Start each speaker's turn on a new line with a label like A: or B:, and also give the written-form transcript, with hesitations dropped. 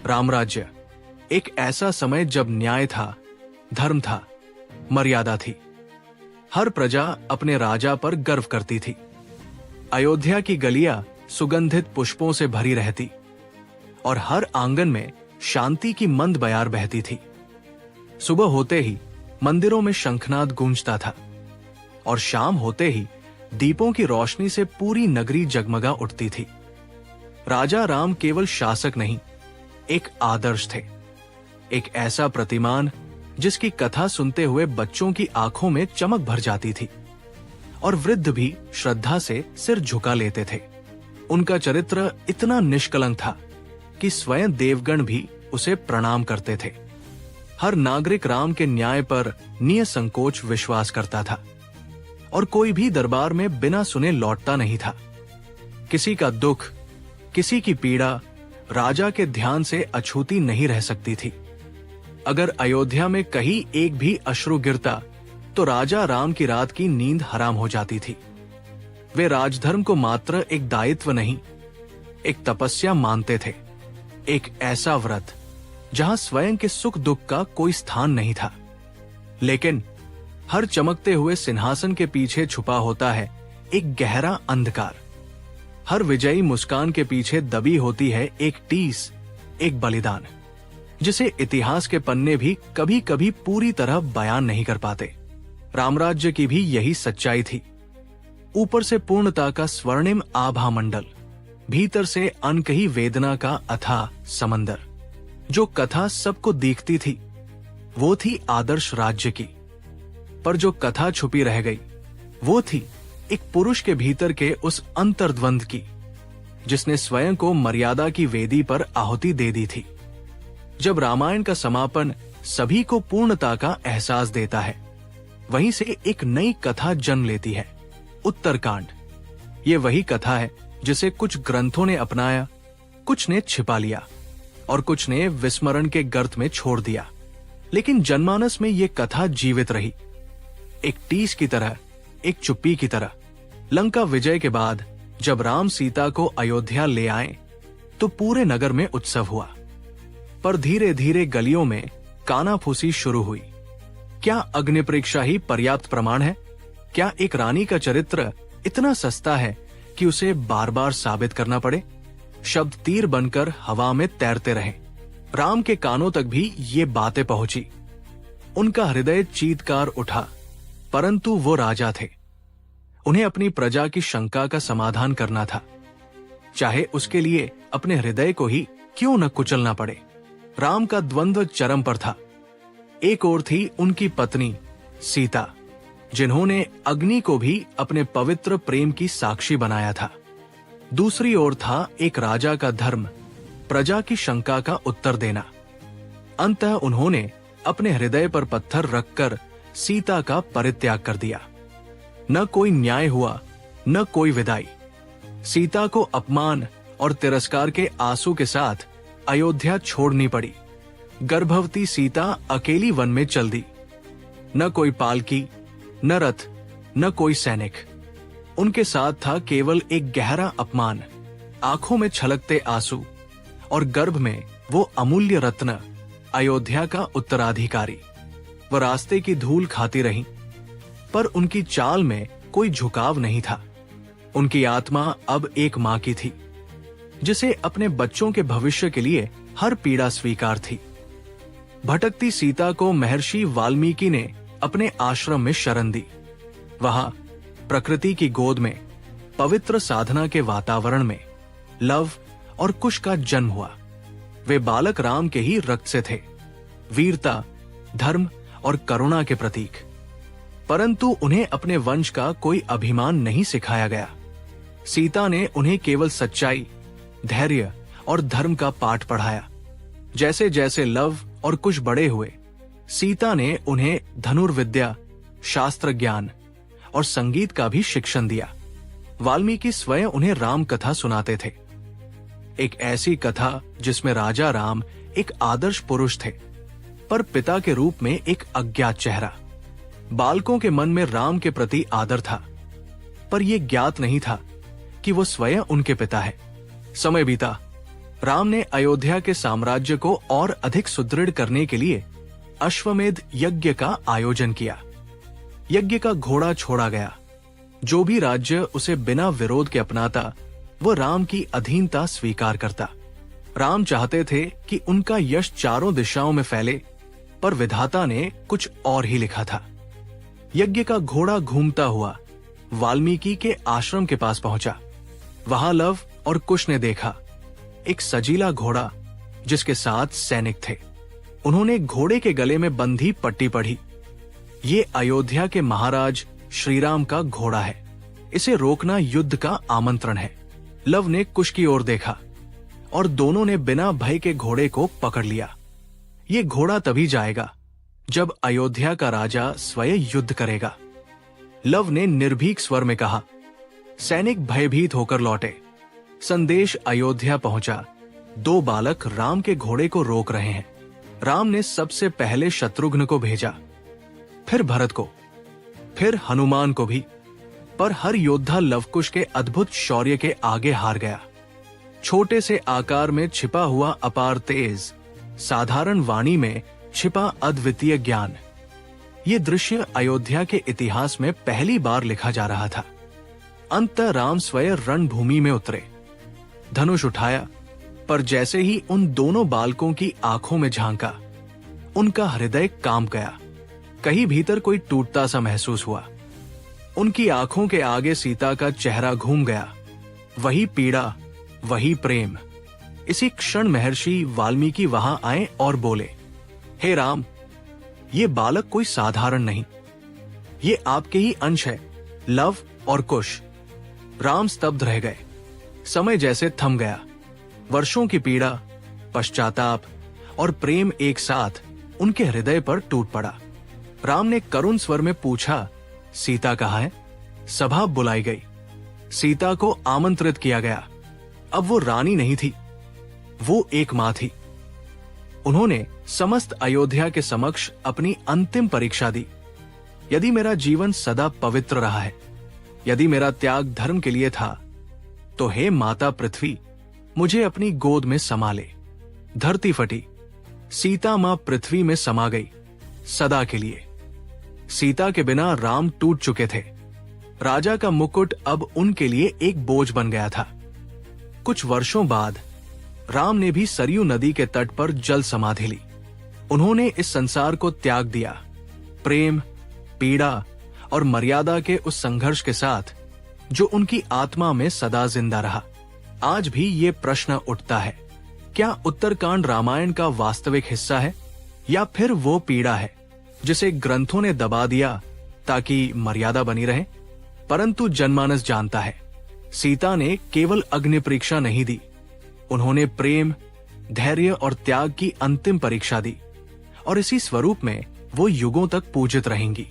A: रामराज्य एक ऐसा समय जब न्याय था, धर्म था, मर्यादा थी। हर प्रजा अपने राजा पर गर्व करती थी। अयोध्या की गलियां सुगंधित पुष्पों से भरी रहती और हर आंगन में शांति की मंद बयार बहती थी। सुबह होते ही मंदिरों में शंखनाद गूंजता था और शाम होते ही दीपों की रोशनी से पूरी नगरी जगमगा उठती थी। राजा राम केवल शासक नहीं, एक आदर्श थे। एक ऐसा प्रतिमान जिसकी कथा सुनते हुए बच्चों की आंखों में चमक भर जाती थी और वृद्ध भी श्रद्धा से सिर झुका लेते थे। उनका चरित्र इतना निष्कलंक था कि स्वयं देवगण भी उसे प्रणाम करते थे। हर नागरिक राम के न्याय पर निसंकोच विश्वास करता था और कोई भी दरबार में बिना सुने लौटता नहीं था। किसी का दुख, किसी की पीड़ा राजा के ध्यान से अछूती नहीं रह सकती थी। अगर अयोध्या में कहीं एक भी अश्रु गिरता तो राजा राम की रात की नींद हराम हो जाती थी। वे राजधर्म को मात्र एक दायित्व नहीं, एक तपस्या मानते थे। एक ऐसा व्रत जहां स्वयं के सुख दुख का कोई स्थान नहीं था। लेकिन हर चमकते हुए सिंहासन के पीछे छुपा होता है एक गहरा अंधकार। हर विजयी मुस्कान के पीछे दबी होती है एक टीस, एक बलिदान, जिसे इतिहास के पन्ने भी कभी कभी पूरी तरह बयान नहीं कर पाते। रामराज्य की भी यही सच्चाई थी। ऊपर से पूर्णता का स्वर्णिम आभा मंडल, भीतर से अनकही वेदना का अथाह समंदर। जो कथा सबको दिखती थी वो थी आदर्श राज्य की, पर जो कथा छुपी रह गई वो थी एक पुरुष के भीतर के उस अंतर्द्वंद की, जिसने स्वयं को मर्यादा की वेदी पर आहुति दे दी थी। जब रामायण का समापन सभी को पूर्णता का एहसास देता है, वहीं से एक नई कथा जन्म लेती है, उत्तरकांड। ये वही कथा है जिसे कुछ ग्रंथों ने अपनाया, कुछ ने छिपा लिया और कुछ ने विस्मरण के गर्त में छोड़ दिया। लेकिन जनमानस में ये कथा जीवित रही, एक टीस की तरह, एक चुप्पी की तरह। लंका विजय के बाद जब राम सीता को अयोध्या ले आए तो पूरे नगर में उत्सव हुआ, पर धीरे धीरे गलियों में कानाफूसी शुरू हुई। क्या अग्नि परीक्षा ही पर्याप्त प्रमाण है? क्या एक रानी का चरित्र इतना सस्ता है कि उसे बार बार साबित करना पड़े? शब्द तीर बनकर हवा में तैरते रहे। राम के कानों तक भी ये बातें पहुंची। उनका हृदय चीत्कार उठा, परंतु वो राजा थे। उन्हें अपनी प्रजा की शंका का समाधान करना था, चाहे उसके लिए अपने हृदय को ही क्यों न कुचलना पड़े। राम का द्वंद्व चरम पर था। एक ओर थी उनकी पत्नी सीता, जिन्होंने अग्नि को भी अपने पवित्र प्रेम की साक्षी बनाया था। दूसरी ओर था एक राजा का धर्म, प्रजा की शंका का उत्तर देना। अंततः उन्होंने अपने हृदय पर पत्थर रखकर सीता का परित्याग कर दिया। न कोई न्याय हुआ, न कोई विदाई। सीता को अपमान और तिरस्कार के आंसू के साथ अयोध्या छोड़नी पड़ी। गर्भवती सीता अकेली वन में चल दी। न कोई पालकी, न रथ, न कोई सैनिक। उनके साथ था केवल एक गहरा अपमान, आंखों में छलकते आंसू और गर्भ में वो अमूल्य रत्न, अयोध्या का उत्तराधिकारी। वह रास्ते की धूल खाती रही, पर उनकी चाल में कोई झुकाव नहीं था। उनकी आत्मा अब एक मां की थी, जिसे अपने बच्चों के भविष्य के लिए हर पीड़ा स्वीकार थी। भटकती सीता को महर्षि वाल्मीकि ने अपने आश्रम में शरण दी। वहां प्रकृति की गोद में, पवित्र साधना के वातावरण में लव और कुश का जन्म हुआ। वे बालक राम के ही रक्त से थे, वीरता, धर्म और करुणा के प्रतीक। परंतु उन्हें अपने वंश का कोई अभिमान नहीं सिखाया गया। सीता ने उन्हें केवल सच्चाई, धैर्य और धर्म का पाठ पढ़ाया। जैसे जैसे लव और कुश बड़े हुए, सीता ने उन्हें धनुर्विद्या, शास्त्र ज्ञान और संगीत का भी शिक्षण दिया। वाल्मीकि स्वयं उन्हें राम कथा सुनाते थे, एक ऐसी कथा जिसमें राजा राम एक आदर्श पुरुष थे, पर पिता के रूप में एक अज्ञात चेहरा। बालकों के मन में राम के प्रति आदर था, पर यह ज्ञात नहीं था कि वो स्वयं उनके पिता है। समय बीता, राम ने अयोध्या के साम्राज्य को और अधिक सुदृढ़ करने के लिए अश्वमेध यज्ञ का आयोजन किया। यज्ञ का घोड़ा छोड़ा गया। जो भी राज्य उसे बिना विरोध के अपनाता वो राम की अधीनता स्वीकार करता। राम चाहते थे कि उनका यश चारों दिशाओं में फैले, पर विधाता ने कुछ और ही लिखा था। यज्ञ का घोड़ा घूमता हुआ वाल्मीकि के आश्रम के पास पहुंचा। वहां लव और कुश ने देखा एक सजीला घोड़ा जिसके साथ सैनिक थे। उन्होंने घोड़े के गले में बंधी पट्टी पढ़ी। ये अयोध्या के महाराज श्रीराम का घोड़ा है, इसे रोकना युद्ध का आमंत्रण है। लव ने कुश की ओर देखा और दोनों ने बिना भय के घोड़े को पकड़ लिया। ये घोड़ा तभी जाएगा जब अयोध्या का राजा स्वयं युद्ध करेगा। लव ने निर्भीक स्वर में कहा। सैनिक भयभीत होकर लौटे। संदेश अयोध्या पहुंचा। 2 बालक राम के घोड़े को रोक रहे हैं। राम ने सबसे पहले शत्रुघ्न को भेजा, फिर भरत को, फिर हनुमान को भी। पर हर योद्धा लवकुश के अद्भुत शौर्य के आगे हार गया। छोटे से आकार में छिपा हुआ अपार तेज, साधारण वाणी में छिपा अद्वितीय ज्ञान, ये दृश्य अयोध्या के इतिहास में पहली बार लिखा जा रहा था। अंततः राम स्वयं रणभूमि में उतरे। धनुष उठाया, पर जैसे ही उन दोनों बालकों की आंखों में झांका, उनका हृदय कांप गया। कहीं भीतर कोई टूटता सा महसूस हुआ। उनकी आंखों के आगे सीता का चेहरा घूम गया। वही पीड़ा, वही प्रेम। इसी क्षण महर्षि वाल्मीकि वहां आए और बोले, हे राम, ये बालक कोई साधारण नहीं, ये आपके ही अंश है, लव और कुश। राम स्तब्ध रह गए। समय जैसे थम गया। वर्षों की पीड़ा, पश्चाताप और प्रेम एक साथ उनके हृदय पर टूट पड़ा। राम ने करुण स्वर में पूछा, सीता कहाँ है? सभा बुलाई गई। सीता को आमंत्रित किया गया। अब वो रानी नहीं थी, वो एक मां थी। उन्होंने समस्त अयोध्या के समक्ष अपनी अंतिम परीक्षा दी। यदि मेरा जीवन सदा पवित्र रहा है, यदि मेरा त्याग धर्म के लिए था, तो हे माता पृथ्वी, मुझे अपनी गोद में समा ले। धरती फटी। सीता मां पृथ्वी में समा गई, सदा के लिए। सीता के बिना राम टूट चुके थे। राजा का मुकुट अब उनके लिए एक बोझ बन गया था। कुछ वर्षों बाद राम ने भी सरयू नदी के तट पर जल समाधि ली। उन्होंने इस संसार को त्याग दिया, प्रेम, पीड़ा और मर्यादा के उस संघर्ष के साथ जो उनकी आत्मा में सदा जिंदा रहा। आज भी ये प्रश्न उठता है, क्या उत्तरकांड रामायण का वास्तविक हिस्सा है, या फिर वो पीड़ा है जिसे ग्रंथों ने दबा दिया ताकि मर्यादा बनी रहे? परंतु जनमानस जानता है, सीता ने केवल अग्नि परीक्षा नहीं दी, उन्होंने प्रेम, धैर्य और त्याग की अंतिम परीक्षा दी, और इसी स्वरूप में वो युगों तक पूजित रहेंगी।